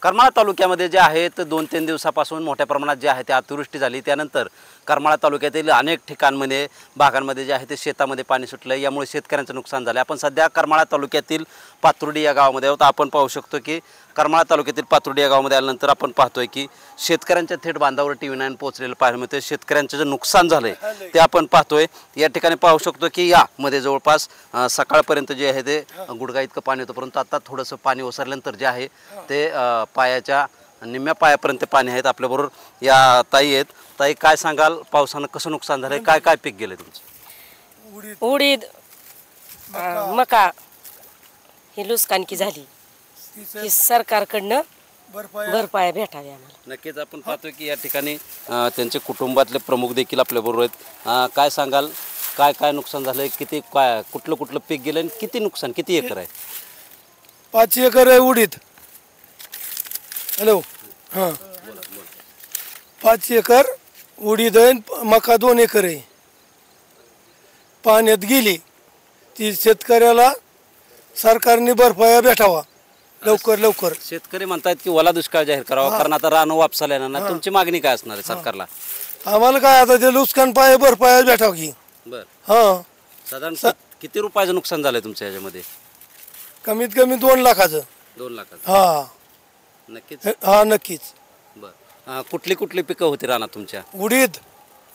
करमाळा तालुक्यामध्ये जे आहेत 2-3 दिवसापासून मोठ्या प्रमाणात जे आहे ते अतिवृष्टी झाली। त्यानंतर करमाळा तालुक्यातील अनेक ठिकाणांमध्ये भागांमध्ये जे आहे ते शेतामध्ये पाणी सुटलं, यामुळे शेतकऱ्यांचं नुकसान झालं। आपण सध्या करमाळा तालुक्यातील पाथर्डी या गावामध्ये आहोत। आपण पाहू शकतो की करमाळा तालुक्यातील पाथर्डी या गावामध्ये आल्यानंतर आपण पाहतोय की शेतकऱ्यांच्या थेट बांधावर TV9 पोहोचलेलं पाहायला मिळतं। शेतकऱ्यांचं जे नुकसान झालंय ते आपण पाहतोय। या ठिकाणी पाहू शकतो की यामध्ये जवळपास सकाळपर्यंत जे आहे ते गुडघा इतकं पाणी होतं, परंतु आता थोडंसं पाणी ओसरल्यानंतर जे आहे ते पायाच्या निम्म्या पायापर्यंत पाणी आहेत। आपल्याबरोबर या ताई आहेत। ताई, काय सांगाल, पावसानं कसं नुकसान झालंय, काय काय पीक गेले तुमचं? उडीद मका ही नुकसानकी झाली, ही सरकारकडनं भरपाया भेटावी आम्हाला। नक्कीच आपण पाहतोय की या ठिकाणी त्यांचे कुटुंबातले प्रमुख देखील आपल्याबरोबर आहेत। काय सांगाल, काय काय नुकसान झालंय, किती काय कुठलं कुठलं पीक गेलं आणि किती नुकसान, किती एकर आहे? 5 एकर आहे उडीद। हॅलो, हां, 5 एकर उडीद आहे, मका 2 एकर आहे। पाण्यात गेली ती, शेतकऱ्याला सरकारने भरपाया भेटावा लवकर लवकर। शेतकरी म्हणतात की ओला दुष्काळ जाहीर करावा, कारण आता रान वापसाला येणार नाही। तुमची मागणी काय असणार आहे सरकारला? आम्हाला काय आता ते नुकसान पाय भरपाया भेटावा की। बर, हां, साधारण किती रुपयाचं नुकसान झालंय तुमच्या याच्यामध्ये? कमीत कमी 2 लाखाचं। 2 लाखाचं? हां, नक्कीच। हां, नक्कीच। बर, कुठली कुठली पिकं होती रानात तुमच्या? उडीद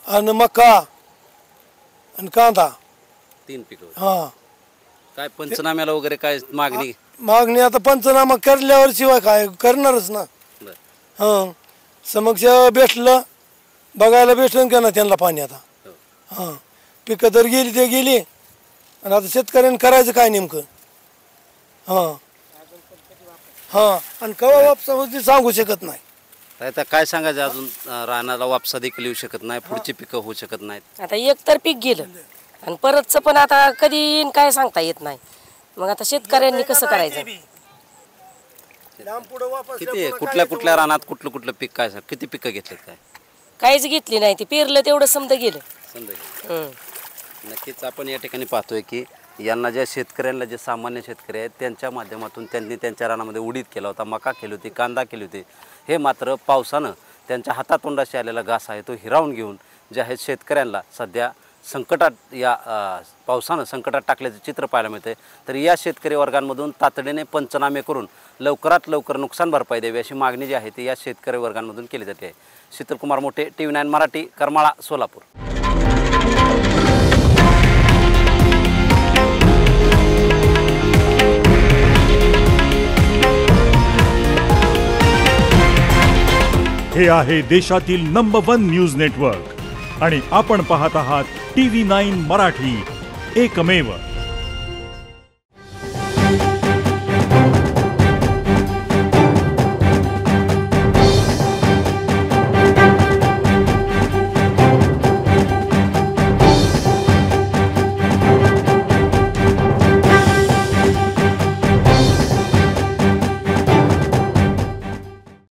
आणि मका आणि कांदा, 3 पिकं होती। हां। काय पंचनाम्याला वगैरे काय मागणी? मागणी आता पंचनामा करल्यावर शिवाय काय करणारच ना। बर, हां, समक्ष भेटलं, बघायला भेटलं का ना त्यांना पाणी आता। हां, पिकं तर गेली ते गेली, आणि आता शेतकऱ्यांनी करायचं काय नेमकं? हां हां, आणि केव्हा वापसा होती सांगू शकत नाही। आता काय सांगायचं, अजून रानाला वापसा देखील येऊ शकत नाही, पुढची पिकं होऊ शकत नाहीत। आता एक तर पीक गेलं आणि परतचं पण आता कधी येईन काय सांगता येत नाही। मग आता शेतकऱ्यांनी कसं करायचं? किती कुठल्या कुठल्या रानात कुठलं कुठलं पीक, काय किती पिकं घेतलेत, काय काहीच घेतली नाही, ती पेरलं तेवढं समजा गेलं। समजा नक्कीच आपण या ठिकाणी पाहतोय की यांना ज्या शेतकऱ्यांना, जे सामान्य शेतकरी आहेत त्यांच्या माध्यमातून त्यांनी त्यांच्या रानामध्ये उडीद केला होता, मका केली होती, कांदा केली होती। हे मात्र पावसानं त्यांच्या हातातोंडाशी आलेला घास आहे तो हिरावून घेऊन जे आहे शेतकऱ्यांना सध्या संकटात, या पावसानं संकटात टाकल्याचं चित्र पाहायला मिळते। तर या शेतकरी वर्गांमधून तातडीने पंचनामे करून लवकरात लवकर नुकसान भरपाई द्यावी अशी मागणी जी आहे ती या शेतकरी वर्गांमधून केली जाते आहे। शीतलकुमार मोठे, TV9 मराठी, करमाळा, सोलापूर। हे आहे देशातील नंबर 1 न्यूज नेटवर्क आणि आपण पाहत आहात TV9 मराठी, एकमेव।